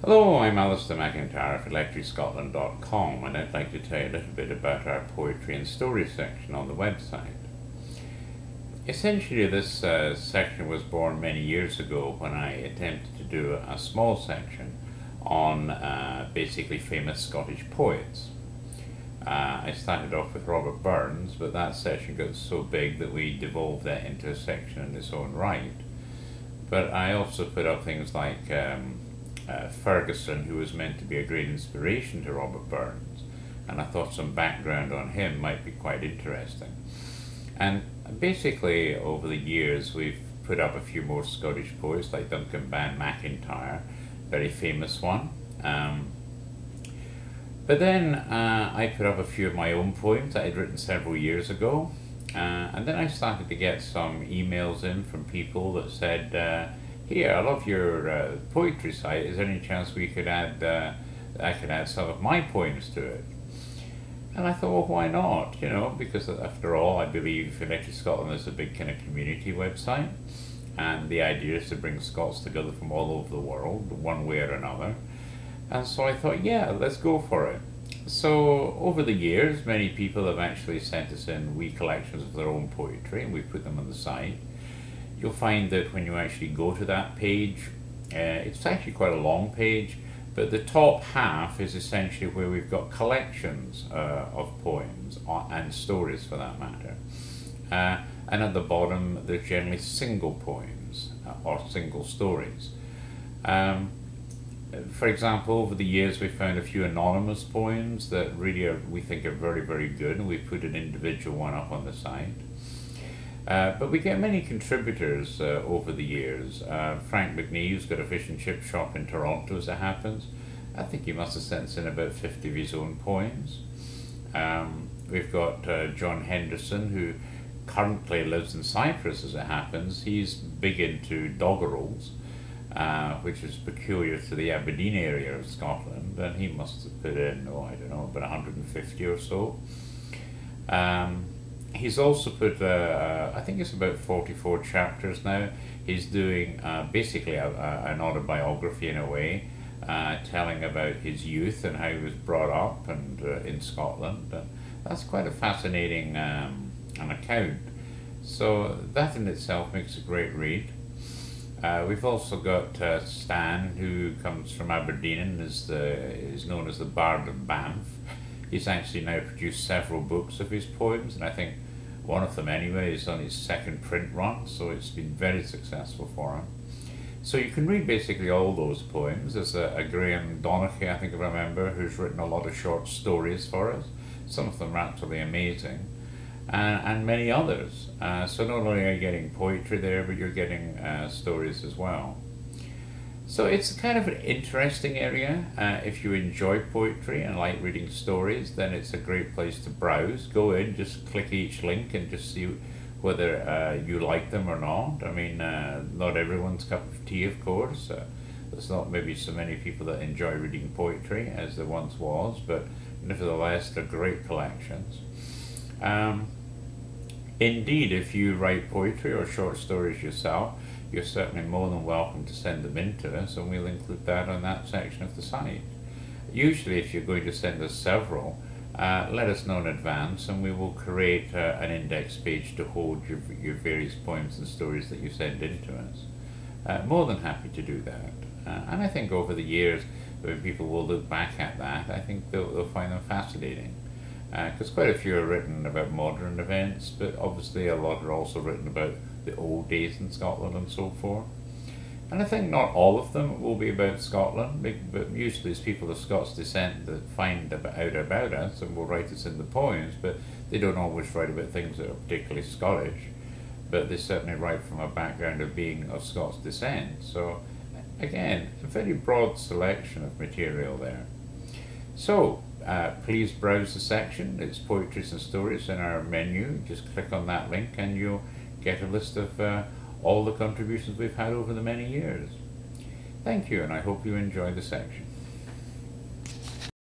Hello, I'm Alastair McIntyre at electricscotland.com, and I'd like to tell you a little bit about our poetry and story section on the website. Essentially, this section was born many years ago when I attempted to do a small section on basically famous Scottish poets. I started off with Robert Burns, but that section got so big that we devolved that into a section in its own right. But I also put up things like Ferguson, who was meant to be a great inspiration to Robert Burns, and I thought some background on him might be quite interesting. And basically over the years we've put up a few more Scottish poets like Duncan Ban MacIntyre, very famous one. But then I put up a few of my own poems that I'd written several years ago, and then I started to get some emails in from people that said, here, I love your poetry site. Is there any chance we could add, I could add some of my poems to it? And I thought, well, why not? You know, because after all, I believe Electric Scotland is a big kind of community website, and the idea is to bring Scots together from all over the world, one way or another. And so I thought, yeah, let's go for it. So over the years, many people have actually sent us in wee collections of their own poetry, and we put them on the site. You'll find that when you actually go to that page, it's actually quite a long page, but the top half is essentially where we've got collections of poems and stories for that matter. And at the bottom there's generally single poems or single stories. For example, over the years we found a few anonymous poems that really we think are very, very good, and we've put an individual one up on the site. But we get many contributors over the years. Frank McNee, who's got a fish and chip shop in Toronto as it happens, I think he must have sent us in about 50 of his own poems. We've got John Henderson, who currently lives in Cyprus as it happens. He's big into doggerels, which is peculiar to the Aberdeen area of Scotland, and he must have put in, I don't know, about 150 or so. He's also put, I think it's about 44 chapters now. He's doing basically an autobiography in a way, telling about his youth and how he was brought up and in Scotland. That's quite a fascinating an account. So that in itself makes a great read. We've also got Stan, who comes from Aberdeen and is known as the Bard of Banff. He's actually now produced several books of his poems, and I think one of them anyway is on his second print run, so it's been very successful for him. So you can read basically all those poems. There's a Graham Donaghy, I think I remember, who's written a lot of short stories for us. Some of them are absolutely amazing, and many others. So not only are you getting poetry there, but you're getting stories as well. So it's kind of an interesting area. If you enjoy poetry and like reading stories, then it's a great place to browse. Go in, just click each link and just see whether you like them or not. I mean, not everyone's cup of tea, of course. There's not maybe so many people that enjoy reading poetry as there once was, but nevertheless, they're great collections. Indeed, if you write poetry or short stories yourself, you're certainly more than welcome to send them in to us, and we'll include that on that section of the site. Usually if you're going to send us several, let us know in advance, and we will create an index page to hold your various poems and stories that you send in to us. More than happy to do that. And I think over the years, when people will look back at that, I think they'll find them fascinating. Because quite a few are written about modern events, but obviously a lot are also written about the old days in Scotland and so forth. And I think not all of them will be about Scotland, but usually it's people of Scots descent that find out about us and will write us in the poems, but they don't always write about things that are particularly Scottish, but they certainly write from a background of being of Scots descent. So again, a very broad selection of material there. So please browse the section. It's Poetries and Stories in our menu. Just click on that link and you'll get a list of all the contributions we've had over the many years. Thank you, and I hope you enjoy the section.